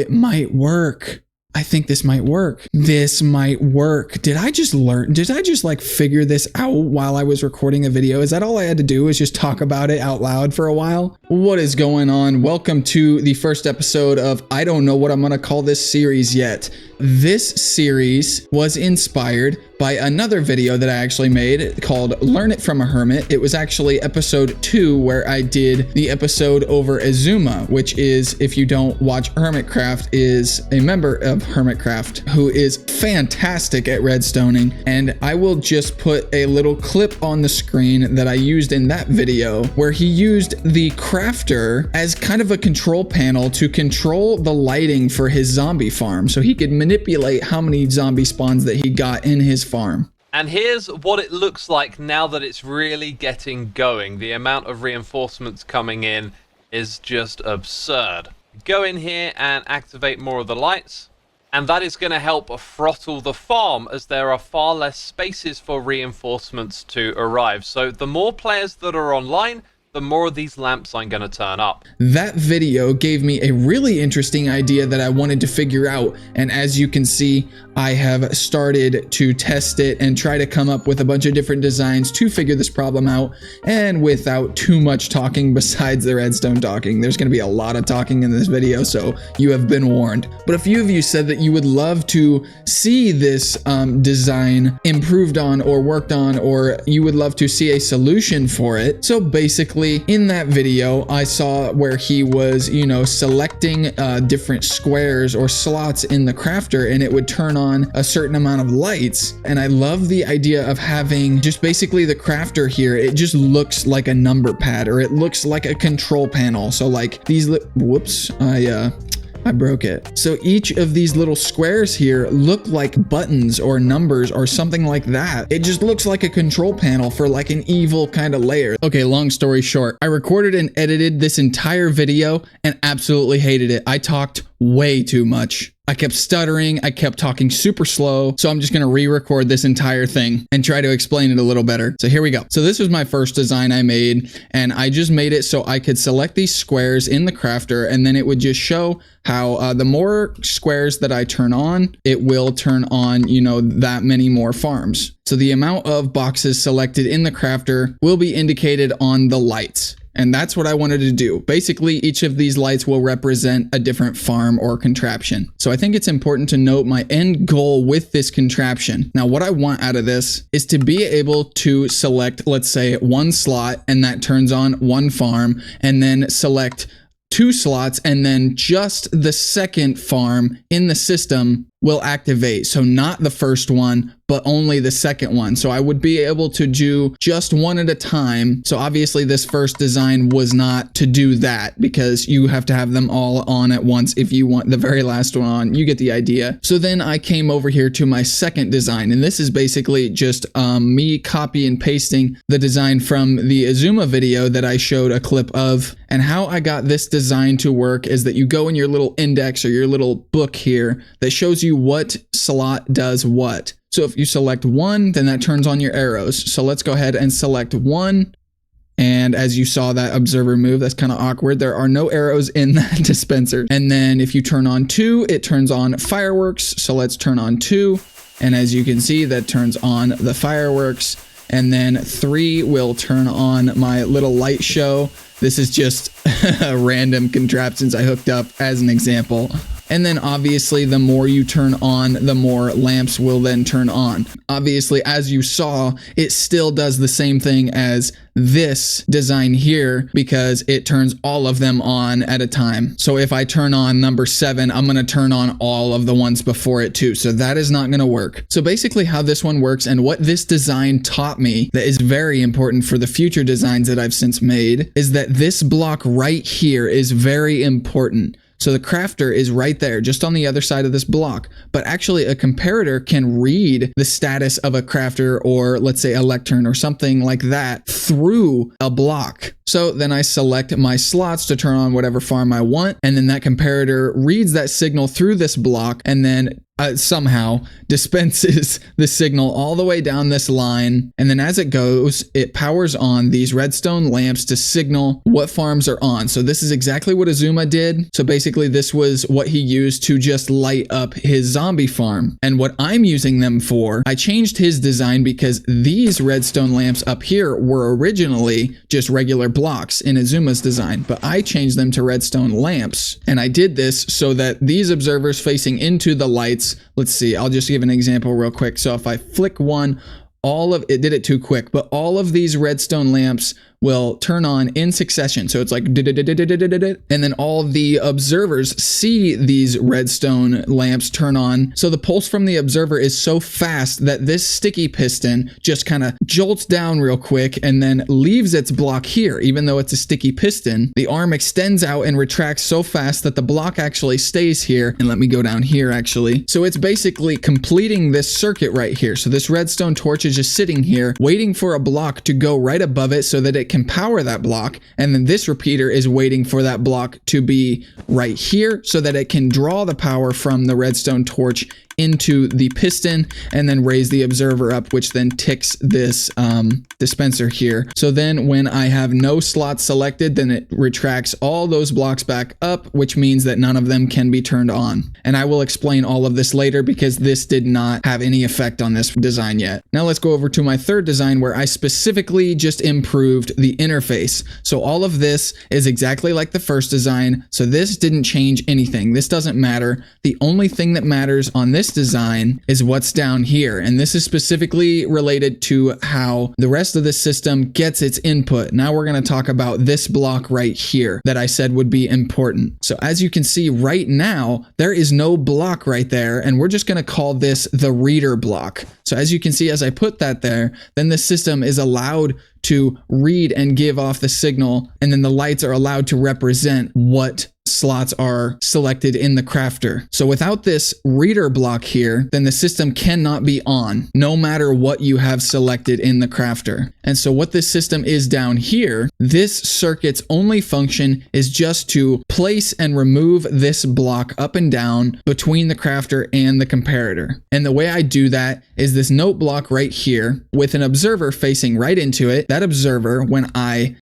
it might work. I think this might work. This might work. Did I just like figure this out while I was recording a video? Is that all I had to do was just talk about it out loud for a while? What is going on? Welcome to the first episode of, I don't know what I'm gonna call this series yet. This series was inspired by another video that I actually made called Learn It From a Hermit. It was actually episode 2 where I did the episode over Azuma, which is, if you don't watch Hermitcraft, is a member of Hermitcraft who is fantastic at redstoning. And I will just put a little clip on the screen that I used in that video where he used the crafter as kind of a control panel to control the lighting for his zombie farm. So he could manipulate how many zombie spawns that he got in his farm. And here's what it looks like now that it's really getting going. The amount of reinforcements coming in is just absurd. Go in here and activate more of the lights, and that is going to help throttle the farm as there are far less spaces for reinforcements to arrive. So the more players that are online, the more of these lamps I'm going to turn up. That video gave me a really interesting idea that I wanted to figure out. And as you can see, I have started to test it and try to come up with a bunch of different designs to figure this problem out. And without too much talking besides the redstone talking, there's going to be a lot of talking in this video, so you have been warned. But a few of you said that you would love to see this design improved on or worked on, or you would love to see a solution for it. So basically, in that video, I saw where he was, selecting different squares or slots in the crafter, and it would turn on a certain amount of lights. And I love the idea of having just basically the crafter here. It just looks like a number pad, or it looks like a control panel. So like these, whoops, I broke it. So each of these little squares here look like buttons or numbers or something like that. It just looks like a control panel for like an evil kind of layer. Okay, long story short, I recorded and edited this entire video and absolutely hated it. I talked way too much. I kept stuttering, I kept talking super slow, so I'm just gonna re-record this entire thing and try to explain it a little better. So here we go. So this was my first design I made, and I just made it so I could select these squares in the crafter, and then it would just show how the more squares that I turn on, it will turn on, that many more farms. So the amount of boxes selected in the crafter will be indicated on the lights. And that's what I wanted to do. Basically, each of these lights will represent a different farm or contraption. So I think it's important to note my end goal with this contraption. Now, what I want out of this is to be able to select, let's say, one slot, and that turns on one farm, and then select 2 slots, and then just the second farm in the system will activate. So not the first one, but only the second one. So I would be able to do just one at a time. So obviously this first design was not to do that, because you have to have them all on at once if you want the very last one on. You get the idea. So then I came over here to my second design, and this is basically just me copy and pasting the design from the Azuma video that I showed a clip of. And how I got this design to work is that you go in your little index or your little book here that shows you what slot does what. So if you select 1, then that turns on your arrows. So let's go ahead and select 1. And as you saw that observer move, that's kind of awkward. There are no arrows in that dispenser. And then if you turn on 2, it turns on fireworks. So let's turn on 2. And as you can see, that turns on the fireworks. And then 3 will turn on my little light show. This is just random contraptions I hooked up as an example. And then obviously the more you turn on, the more lamps will then turn on. Obviously, as you saw, it still does the same thing as this design here, because it turns all of them on at a time. So if I turn on number 7, I'm gonna turn on all of the ones before it too. So that is not gonna work. So basically how this one works, and what this design taught me that is very important for the future designs that I've since made, is that this block right here is very important. So the crafter is right there, just on the other side of this block. But actually a comparator can read the status of a crafter, or let's say a lectern or something like that, through a block. So then I select my slots to turn on whatever farm I want, and then that comparator reads that signal through this block and then somehow dispenses the signal all the way down this line, and then as it goes, it powers on these redstone lamps to signal what farms are on. So this is exactly what Azuma did. So basically this was what he used to just light up his zombie farm. And what I'm using them for, I changed his design because these redstone lamps up here were originally just regular blocks in Azuma's design, but I changed them to redstone lamps. And I did this so that these observers facing into the lights, let's see, I'll just give an example real quick. So if I flick one, all of it did it too quick, but all of these redstone lamps will turn on in succession. So it's like, and then all the observers see these redstone lamps turn on. So the pulse from the observer is so fast that this sticky piston just kind of jolts down real quick and then leaves its block here. Even though it's a sticky piston, the arm extends out and retracts so fast that the block actually stays here. And let me go down here actually. So it's basically completing this circuit right here. So this redstone torch is just sitting here waiting for a block to go right above it so that it can power that block, and then this repeater is waiting for that block to be right here so that it can draw the power from the redstone torch into the piston and then raise the observer up, which then ticks this dispenser here. So then when I have no slots selected, then it retracts all those blocks back up, which means that none of them can be turned on. And I will explain all of this later because this did not have any effect on this design yet. Now let's go over to my third design where I specifically just improved the interface. So all of this is exactly like the first design. So this didn't change anything. This doesn't matter. The only thing that matters on this design is what's down here, and this is specifically related to how the rest of the system gets its input. Now we're going to talk about this block right here that I said would be important. So as you can see right now, there is no block right there, and we're just going to call this the reader block. So as you can see, as I put that there, then the system is allowed to read and give off the signal, and then the lights are allowed to represent what slots are selected in the crafter. So without this reader block here, then the system cannot be on, no matter what you have selected in the crafter. And so what this system is down here, this circuit's only function is just to place and remove this block up and down between the crafter and the comparator. And the way I do that is this note block right here with an observer facing right into it. That observer, when I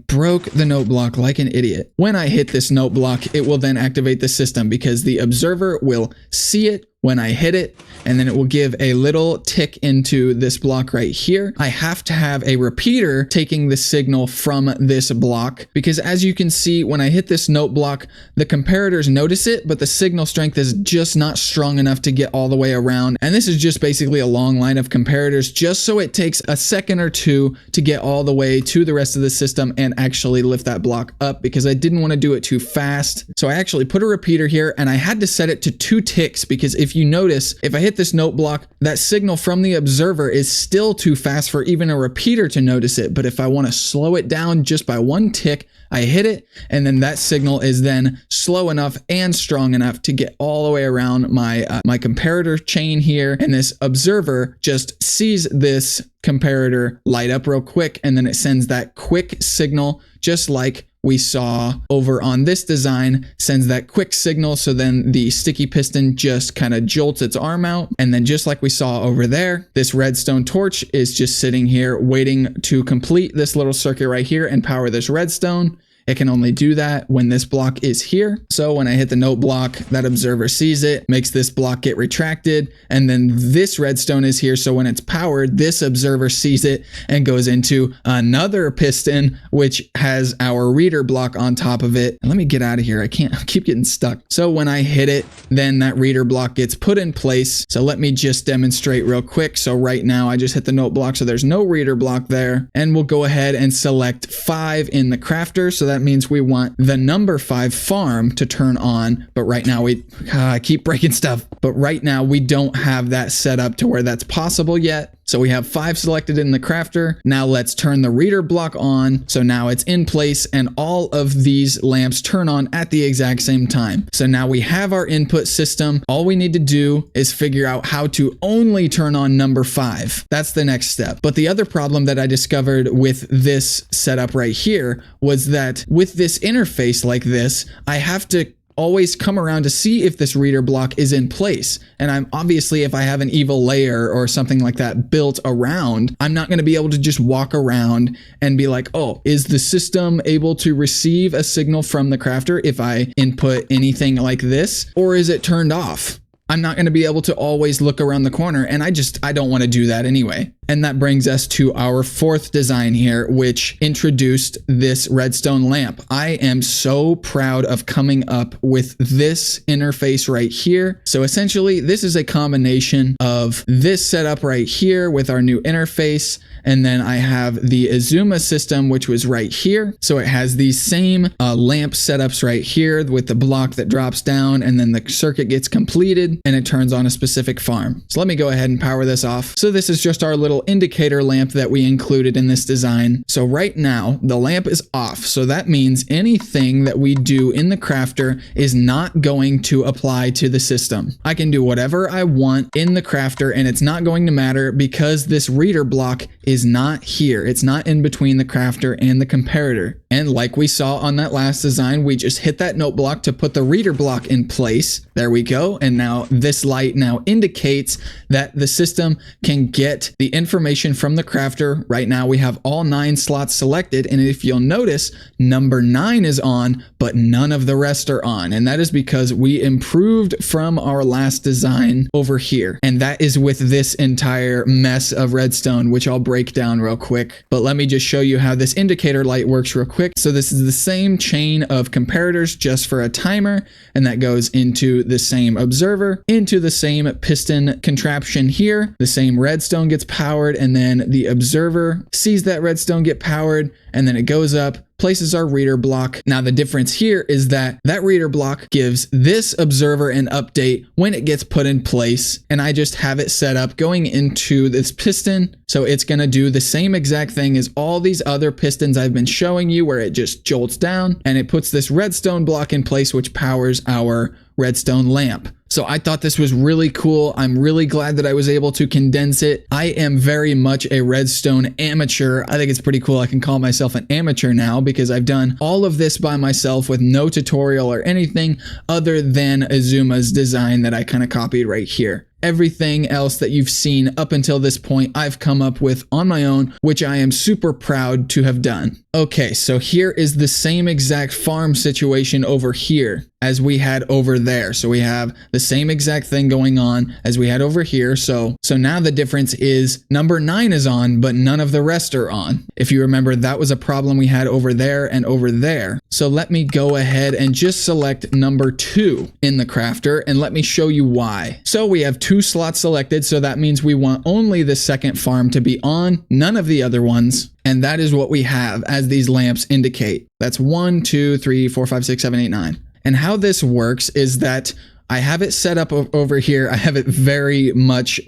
broke the note block like an idiot. When I hit this note block, it will then activate the system because the observer will see it when I hit it, and then it will give a little tick into this block right here. I have to have a repeater taking the signal from this block because as you can see, when I hit this note block, the comparators notice it, but the signal strength is just not strong enough to get all the way around. And this is just basically a long line of comparators just so it takes a second or two to get all the way to the rest of the system and actually lift that block up because I didn't want to do it too fast. So I actually put a repeater here and I had to set it to 2 ticks because if you notice, if I hit this note block, that signal from the observer is still too fast for even a repeater to notice it. But if I want to slow it down just by 1 tick, I hit it, and then that signal is then slow enough and strong enough to get all the way around my comparator chain here. And this observer just sees this comparator light up real quick, and then it sends that quick signal just like we saw over on this design, sends that quick signal. So then the sticky piston just kind of jolts its arm out. And then just like we saw over there, this redstone torch is just sitting here waiting to complete this little circuit right here and power this redstone. It can only do that when this block is here. So when I hit the note block, that observer sees it, makes this block get retracted, and then this redstone is here. So when it's powered, this observer sees it and goes into another piston, which has our reader block on top of it. And let me get out of here. I keep getting stuck. So when I hit it, then that reader block gets put in place. So let me just demonstrate real quick. So right now I just hit the note block. So there's no reader block there, and we'll go ahead and select 5 in the crafter. So that means we want the number 5 farm to turn on, but right now I keep breaking stuff, but right now we don't have that set up to where that's possible yet. So we have 5 selected in the crafter. Now let's turn the reader block on. So now it's in place and all of these lamps turn on at the exact same time. So now we have our input system. All we need to do is figure out how to only turn on number 5. That's the next step. But the other problem that I discovered with this setup right here was that with this interface like this, I have to always come around to see if this reader block is in place. And I'm obviously, if I have an evil layer or something like that built around, I'm not going to be able to just walk around and be like, oh, is the system able to receive a signal from the crafter if I input anything like this, or is it turned off? I'm not going to be able to always look around the corner, and I don't want to do that anyway. And that brings us to our fourth design here, which introduced this redstone lamp. I am so proud of coming up with this interface right here. So essentially, this is a combination of this setup right here with our new interface, and then I have the Azuma system, which was right here. So it has these same lamp setups right here with the block that drops down, and then the circuit gets completed and it turns on a specific farm. So let me go ahead and power this off. So this is just our little indicator lamp that we included in this design. So right now the lamp is off. So that means anything that we do in the crafter is not going to apply to the system. I can do whatever I want in the crafter and it's not going to matter because this reader block is not here. It's not in between the crafter and the comparator. And like we saw on that last design, we just hit that note block to put the reader block in place. There we go. And now this light now indicates that the system can get the information from the crafter. Right now we have all 9 slots selected. And if you'll notice, number 9 is on, but none of the rest are on. And that is because we improved from our last design over here. And that is with this entire mess of redstone, which I'll break down real quick. But let me just show you how this indicator light works real quick. So this is the same chain of comparators just for a timer, and that goes into the same observer, into the same piston contraption here. The same redstone gets powered, and then the observer sees that redstone get powered, and then it goes up, places our reader block. Now the difference here is that that reader block gives this observer an update when it gets put in place, and I just have it set up going into this piston. So it's going to do the same exact thing as all these other pistons I've been showing you, where it just jolts down and it puts this redstone block in place, which powers our redstone lamp. So I thought this was really cool. I'm really glad that I was able to condense it. I am very much a redstone amateur. I think it's pretty cool. I can call myself an amateur now because I've done all of this by myself with no tutorial or anything other than Azuma's design that I kind of copied right here. Everything else that you've seen up until this point, I've come up with on my own, which I am super proud to have done. Okay, so here is the same exact farm situation over here as we had over there. So we have the same exact thing going on as we had over here. So now the difference is number 9 is on, but none of the rest are on. If you remember, that was a problem we had over there and over there. So let me go ahead and just select number 2 in the crafter and let me show you why. So we have 2 slots selected. So that means we want only the second farm to be on, none of the other ones. And that is what we have as these lamps indicate. That's 1, 2, 3, 4, 5, 6, 7, 8, 9. And how this works is that I have it set up over here. I have it very much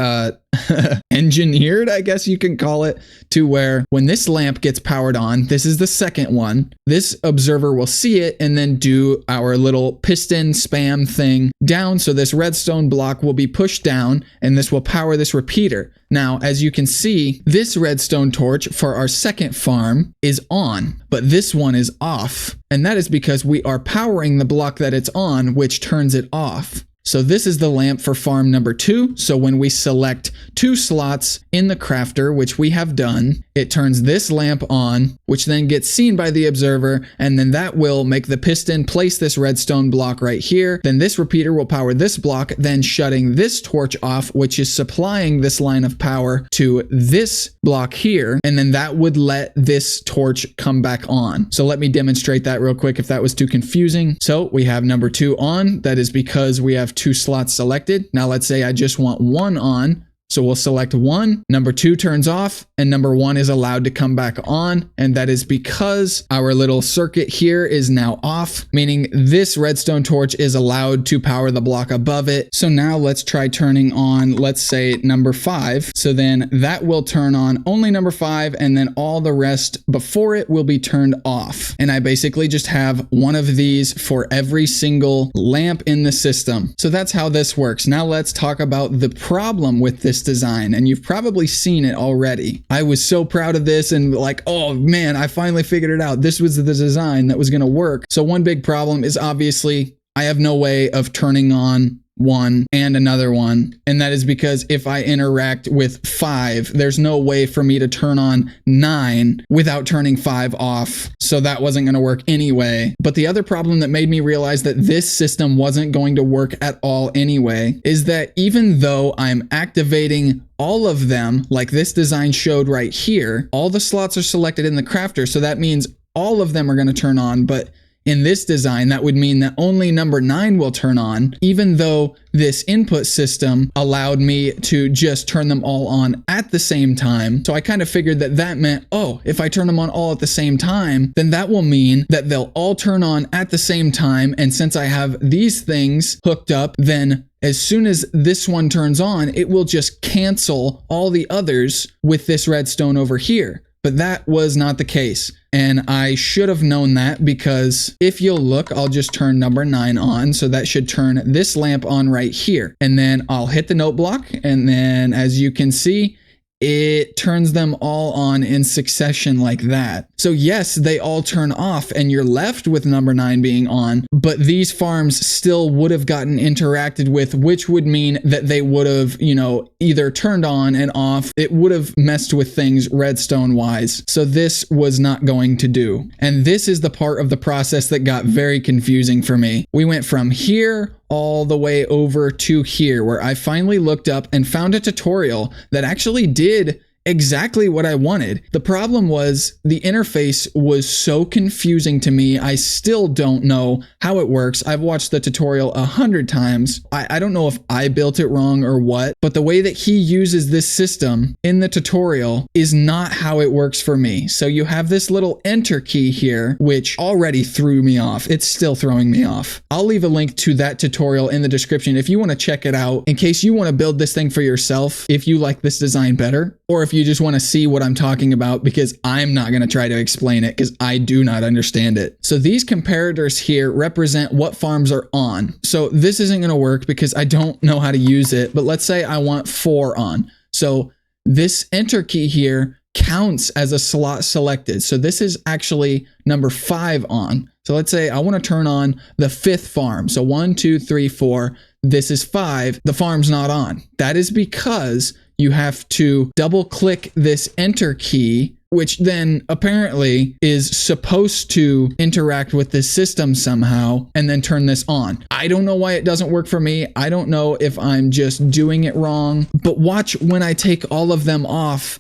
engineered, I guess you can call it, to where when this lamp gets powered on, this is the second one, this observer will see it and then do our little piston spam thing down. So this redstone block will be pushed down and this will power this repeater. Now, as you can see, this redstone torch for our second farm is on, but this one is off. And that is because we are powering the block that it's on, which turns it off. So this is the lamp for farm number 2. So when we select 2 slots in the crafter, which we have done, it turns this lamp on, which then gets seen by the observer, and then that will make the piston place this redstone block right here. Then this repeater will power this block, then shutting this torch off, which is supplying this line of power to this block here, and then that would let this torch come back on. So let me demonstrate that real quick if that was too confusing. So we have number 2 on. That is because we have 2 slots selected. Now let's say I just want 1 on. So we'll select 1, number 2 turns off, and number 1 is allowed to come back on. And that is because our little circuit here is now off, meaning this redstone torch is allowed to power the block above it. So now let's try turning on, let's say number 5. So then that will turn on only number 5, and then all the rest before it will be turned off. And I basically just have one of these for every single lamp in the system. So that's how this works. Now let's talk about the problem with this design, and you've probably seen it already. I was so proud of this and like, oh man, I finally figured it out. This was the design that was going to work. So one big problem is obviously I I have no way of turning on one and another one. And that is because if I interact with 5, there's no way for me to turn on 9 without turning 5 off. So that wasn't going to work anyway. But the other problem that made me realize that this system wasn't going to work at all anyway is that even though I'm activating all of them, like this design showed right here, all the slots are selected in the crafter. So that means all of them are going to turn on, but in this design, that would mean that only number 9 will turn on, even though this input system allowed me to just turn them all on at the same time. So I kind of figured that that meant, oh, if I turn them on all at the same time, then that will mean that they'll all turn on at the same time. And since I have these things hooked up, then as soon as this one turns on, it will just cancel all the others with this redstone over here. But that was not the case. And I should have known that because if you'll look, I'll just turn number 9 on. So that should turn this lamp on right here. And then I'll hit the note block. And then as you can see, it turns them all on in succession like that. So yes, they all turn off and you're left with number 9 being on, but these farms still would have gotten interacted with, which would mean that they would have, either turned on and off. It would have messed with things redstone wise. So this was not going to do. And this is the part of the process that got very confusing for me. We went from here all the way over to here, where I finally looked up and found a tutorial that actually did exactly what I wanted. The problem was the interface was so confusing to me. I still don't know how it works. I've watched the tutorial 100 times. I don't know if I built it wrong or what, but the way that he uses this system in the tutorial is not how it works for me. So you have this little enter key here, which already threw me off. It's still throwing me off. I'll leave a link to that tutorial in the description if you want to check it out in case you want to build this thing for yourself, if you like this design better, or if you just want to see what I'm talking about, because I'm not going to try to explain it because I do not understand it. So these comparators here represent what farms are on. So this isn't going to work because I don't know how to use it, but let's say I want 4 on. So this enter key here counts as a slot selected. So this is actually number 5 on. So let's say I want to turn on the 5th farm. So 1, 2, 3, 4. This is 5. The farm's not on. That is because you have to double click this enter key, which then apparently is supposed to interact with this system somehow and then turn this on. I don't know why it doesn't work for me. I don't know if I'm just doing it wrong, but watch when I take all of them off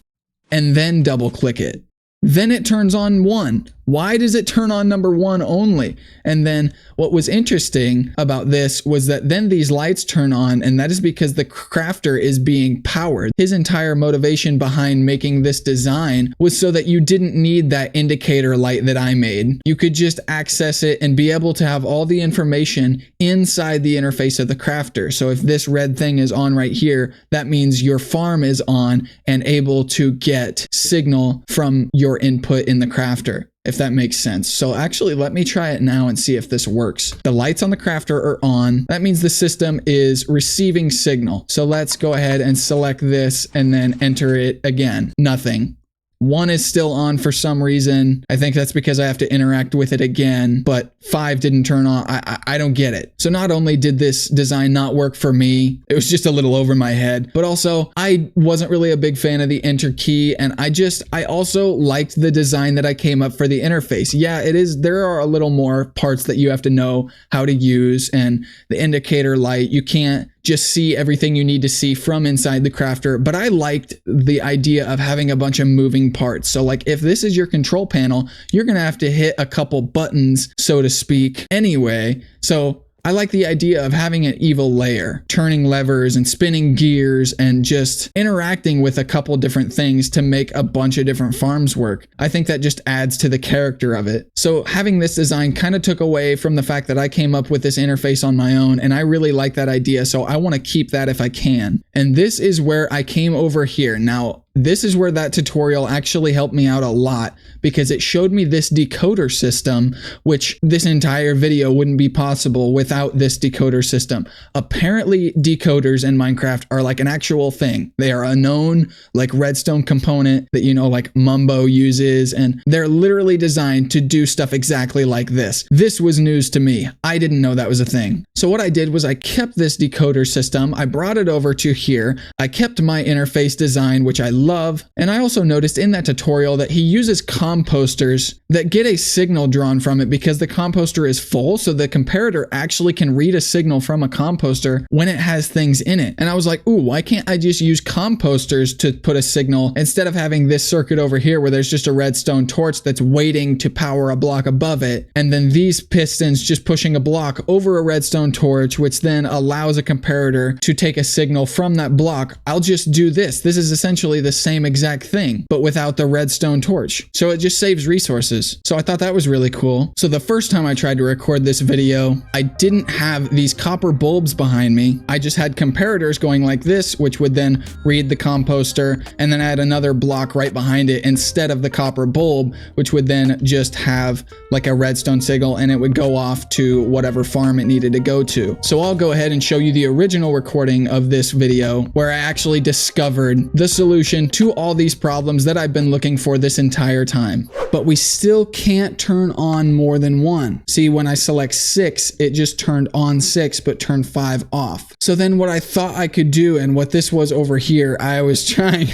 and then double click it. Then it turns on 1. Why does it turn on number 1 only? And then what was interesting about this was that then these lights turn on, and that is because the crafter is being powered. His entire motivation behind making this design was so that you didn't need that indicator light that I made. You could just access it and be able to have all the information inside the interface of the crafter. So if this red thing is on right here, that means your farm is on and able to get signal from your input in the crafter, if that makes sense. So actually, let me try it now and see if this works. The lights on the crafter are on. That means the system is receiving signal. So let's go ahead and select this and then enter it again. Nothing. 1 is still on for some reason. I think that's because I have to interact with it again, but 5 didn't turn on. I don't get it. So not only did this design not work for me, it was just a little over my head, but also I wasn't really a big fan of the enter key. And I also liked the design that I came up for the interface. Yeah, there are a little more parts that you have to know how to use, and the indicator light, you can't just see everything you need to see from inside the crafter. But I liked the idea of having a bunch of moving parts. So like if this is your control panel, you're going to have to hit a couple buttons, so to speak, anyway. So I like the idea of having an evil layer, turning levers and spinning gears and just interacting with a couple different things to make a bunch of different farms work. I think that just adds to the character of it. So having this design kind of took away from the fact that I came up with this interface on my own, and I really like that idea. So I want to keep that if I can. And this is where I came over here. Now, this is where that tutorial actually helped me out a lot, because it showed me this decoder system, which this entire video wouldn't be possible without this decoder system. Apparently decoders in Minecraft are like an actual thing. They are a known like redstone component that, you know, like Mumbo uses, and they're literally designed to do stuff exactly like this. This was news to me. I didn't know that was a thing. So what I did was I kept this decoder system. I brought it over to here. I kept my interface design, which I love. And I also noticed in that tutorial that he uses composters that get a signal drawn from it because the composter is full. So the comparator actually can read a signal from a composter when it has things in it. And I was like, ooh, why can't I just use composters to put a signal instead of having this circuit over here where there's just a redstone torch that's waiting to power a block above it. And then these pistons just pushing a block over a redstone torch, which then allows a comparator to take a signal from that block. I'll just do this. This is essentially the same exact thing, but without the redstone torch. So it just saves resources. So I thought that was really cool. So the first time I tried to record this video, I didn't have these copper bulbs behind me. I just had comparators going like this, which would then read the composter, and then I had another block right behind it instead of the copper bulb, which would then just have like a redstone signal, and it would go off to whatever farm it needed to go to. So I'll go ahead and show you the original recording of this video where I actually discovered the solution to all these problems that I've been looking for this entire time. But we still can't turn on more than one. See, when I select 6, it just turned on 6, but turned 5 off. So then what I thought I could do, and what this was over here, I was trying,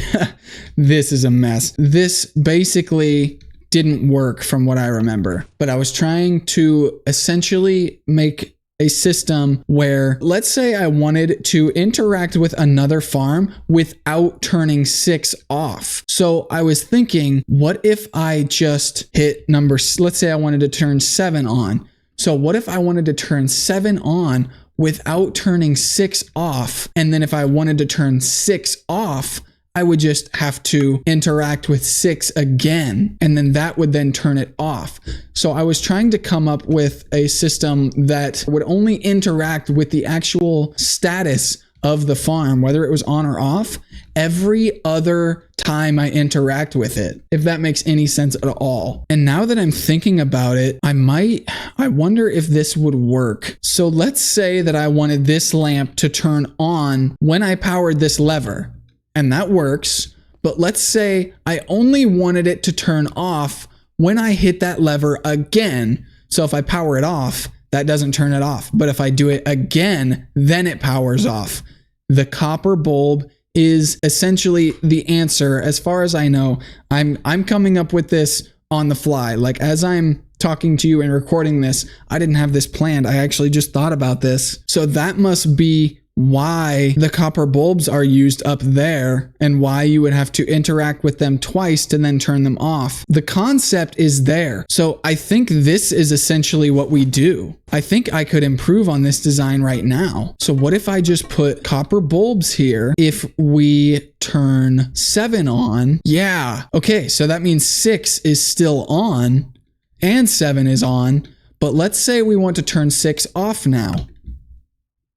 this is a mess. This basically didn't work from what I remember, but I was trying to essentially make a system where, let's say I wanted to interact with another farm without turning 6 off. So I was thinking, what if I just hit let's say I wanted to turn 7 on. So what if I wanted to turn 7 on without turning 6 off? And then if I wanted to turn 6 off, I would just have to interact with 6 again, and then that would then turn it off. So I was trying to come up with a system that would only interact with the actual status of the farm, whether it was on or off, every other time I interact with it, if that makes any sense at all. And now that I'm thinking about it, I wonder if this would work. So let's say that I wanted this lamp to turn on when I powered this lever. And that works, but let's say I only wanted it to turn off when I hit that lever again. So if I power it off, that doesn't turn it off. But if I do it again, then it powers off. The copper bulb is essentially the answer. As far as I know, I'm coming up with this on the fly. Like as I'm talking to you and recording this, I didn't have this planned. I actually just thought about this. So that must be why the copper bulbs are used up there and why you would have to interact with them twice to then turn them off. The concept is there. So I think this is essentially what we do. I think I could improve on this design right now. So what if I just put copper bulbs here if we turn 7 on? Yeah. Okay, so that means 6 is still on and 7 is on, but let's say we want to turn 6 off now.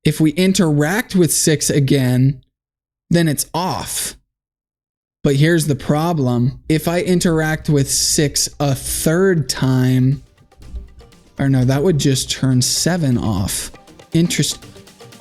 If we interact with 6 again, then it's off. But here's the problem. If I interact with 6 a third time, or no, that would just turn 7 off.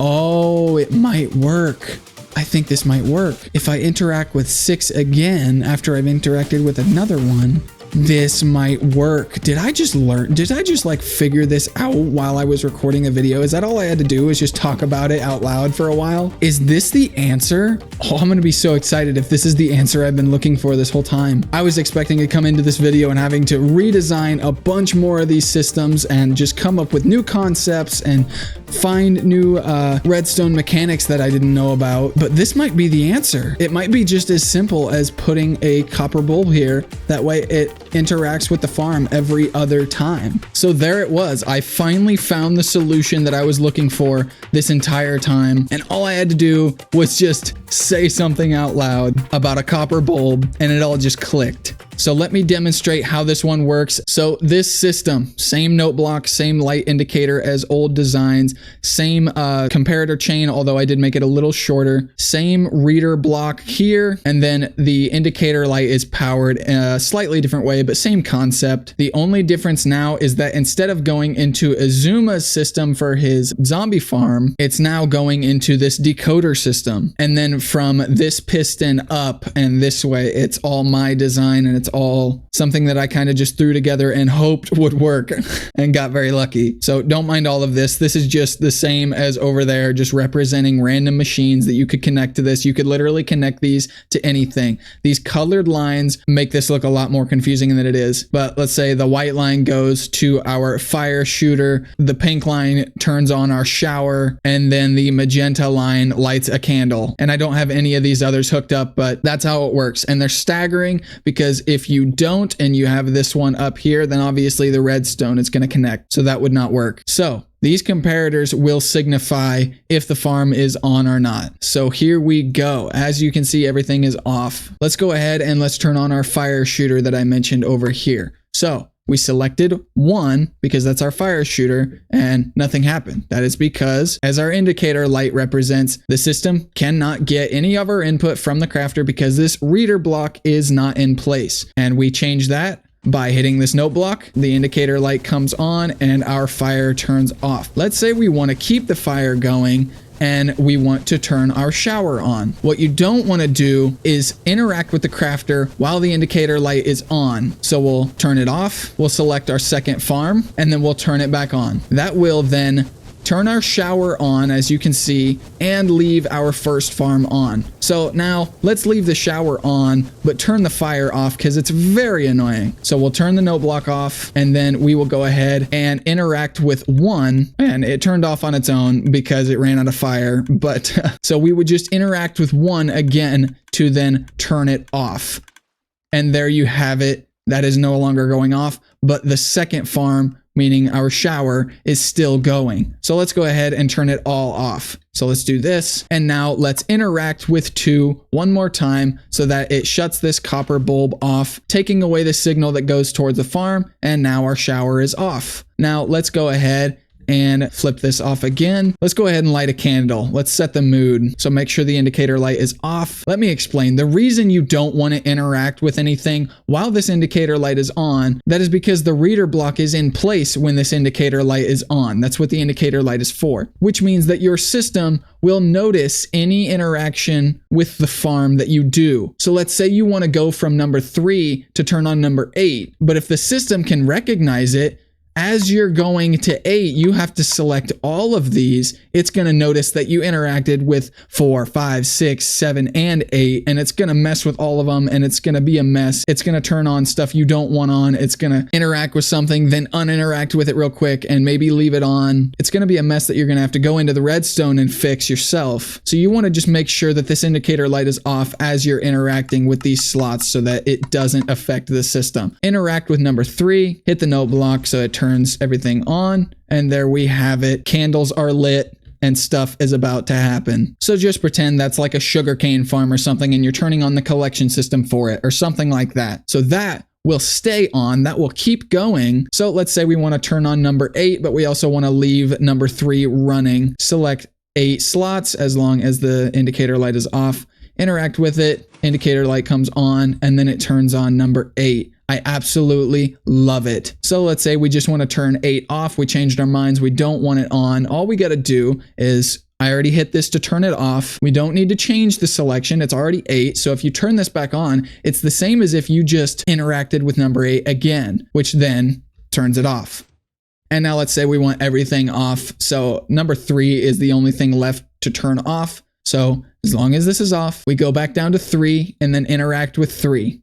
Oh, it might work. I think this might work. If I interact with 6 again after I've interacted with another one, this might work. Did I just like figure this out while I was recording a video? Is that all I had to do was just talk about it out loud for a while? Is this the answer? Oh, I'm gonna be so excited if this is the answer I've been looking for this whole time. I was expecting to come into this video and having to redesign a bunch more of these systems and just come up with new concepts and find new redstone mechanics that I didn't know about. But this might be the answer. It might be just as simple as putting a copper bulb here. That way it interacts with the farm every other time. So there it was. I finally found the solution that I was looking for this entire time. And all I had to do was just say something out loud about a copper bulb and it all just clicked. So let me demonstrate how this one works. So this system, same note block, same light indicator as old designs, same comparator chain, although I did make it a little shorter, same reader block here, and then the indicator light is powered in a slightly different way, but same concept. The only difference now is that instead of going into Azuma's system for his zombie farm, it's now going into this decoder system. And then from this piston up and this way, it's all my design and it's all something that I kind of just threw together and hoped would work and got very lucky. So don't mind all of this. This is just the same as over there, just representing random machines that you could connect to this. You could literally connect these to anything. These colored lines make this look a lot more confusing than it is. But let's say the white line goes to our fire shooter, the pink line turns on our shower, and then the magenta line lights a candle. And I don't have any of these others hooked up, but that's how it works. And they're staggering because if you don't and you have this one up here, then obviously the redstone is going to connect. So that would not work. So these comparators will signify if the farm is on or not. So here we go. As you can see, everything is off. Let's go ahead and let's turn on our fire shooter that I mentioned over here. So we selected 1 because that's our fire shooter and nothing happened. That is because, as our indicator light represents, the system cannot get any of our input from the crafter because this reader block is not in place. And we change that by hitting this note block. The indicator light comes on and our fire turns off. Let's say we want to keep the fire going and we want to turn our shower on. What you don't want to do is interact with the crafter while the indicator light is on. So we'll turn it off, we'll select our second farm, and then we'll turn it back on. That will then turn our shower on, as you can see, and leave our first farm on. So now let's leave the shower on, but turn the fire off because it's very annoying. So we'll turn the note block off and then we will go ahead and interact with 1, and it turned off on its own because it ran out of fire. But so we would just interact with 1 again to then turn it off. And there you have it. That is no longer going off, but the second farm, meaning our shower, is still going. So let's go ahead and turn it all off. So let's do this. And now let's interact with 2 one more time so that it shuts this copper bulb off, taking away the signal that goes towards the farm. And now our shower is off. Now let's go ahead and flip this off again. Let's go ahead and light a candle. Let's set the mood. So make sure the indicator light is off. Let me explain. The reason you don't want to interact with anything while this indicator light is on, that is because the reader block is in place when this indicator light is on. That's what the indicator light is for, which means that your system will notice any interaction with the farm that you do. So let's say you want to go from number 3 to turn on number 8, but if the system can recognize it, as you're going to 8, you have to select all of these. It's going to notice that you interacted with 4, 5, 6, 7, and 8, and it's going to mess with all of them, and it's going to be a mess. It's going to turn on stuff you don't want on. It's going to interact with something, then uninteract with it real quick, and maybe leave it on. It's going to be a mess that you're going to have to go into the redstone and fix yourself. So you want to just make sure that this indicator light is off as you're interacting with these slots so that it doesn't affect the system. Interact with number 3, hit the note block so it turns everything on, and there we have it. Candles are lit and stuff is about to happen. So just pretend that's like a sugarcane farm or something and you're turning on the collection system for it or something like that. So that will stay on, that will keep going. So let's say we want to turn on number 8, but we also want to leave number 3 running. Select 8 slots as long as the indicator light is off. Interact with it, indicator light comes on, and then it turns on number 8. I absolutely love it. So let's say we just want to turn 8 off. We changed our minds. We don't want it on. All we got to do is, I already hit this to turn it off. We don't need to change the selection. It's already 8. So if you turn this back on, it's the same as if you just interacted with number 8 again, which then turns it off. And now let's say we want everything off. So number 3 is the only thing left to turn off. So as long as this is off, we go back down to 3 and then interact with 3.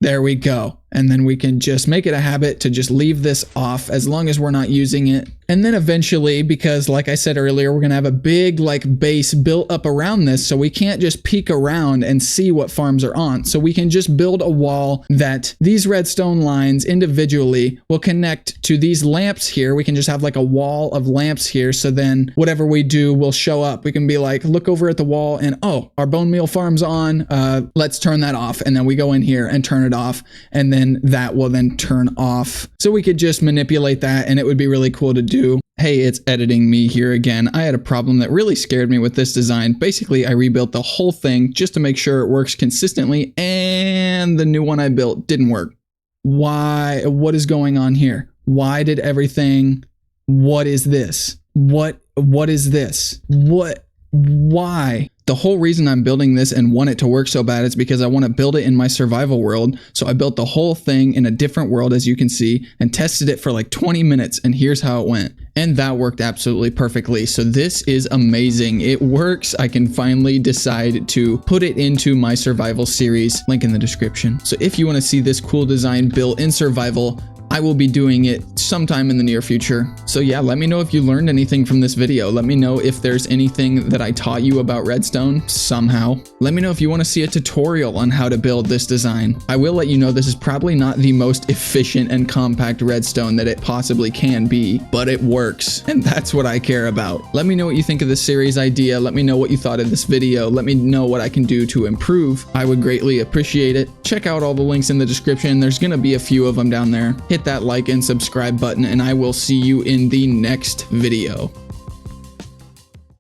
There we go. and then we can just make it a habit to just leave this off as long as we're not using it. And then eventually, because like I said earlier, we're gonna have a big like base built up around this, so we can't just peek around and see what farms are on. So we can just build a wall that these redstone lines individually will connect to these lamps here. We can just have like a wall of lamps here, so then whatever we do will show up. We can be like, look over at the wall and, oh, our bone meal farm's on, let's turn that off. And then we go in here and turn it off, and then that will then turn off. So we could just manipulate that, and it would be really cool to do. Hey, it's editing me here again. I had a problem that really scared me with this design. Basically, I rebuilt the whole thing just to make sure it works consistently, and the new one I built didn't work. Why? What is going on here? Why did everything... What is this? What is this? Why? The whole reason I'm building this and want it to work so bad is because I want to build it in my survival world. So I built the whole thing in a different world, as you can see, and tested it for like 20 minutes, and here's how it went. And that worked absolutely perfectly. So this is amazing. It works. I can finally decide to put it into my survival series. Link in the description. So if you want to see this cool design built in survival, I will be doing it sometime in the near future. So yeah, let me know if you learned anything from this video. Let me know if there's anything that I taught you about redstone somehow. Let me know if you want to see a tutorial on how to build this design. I will let you know this is probably not the most efficient and compact redstone that it possibly can be, but it works, and that's what I care about. Let me know what you think of this series idea. Let me know what you thought of this video. Let me know what I can do to improve. I would greatly appreciate it. Check out all the links in the description. There's gonna be a few of them down there. Hit that like and subscribe button, and I will see you in the next video.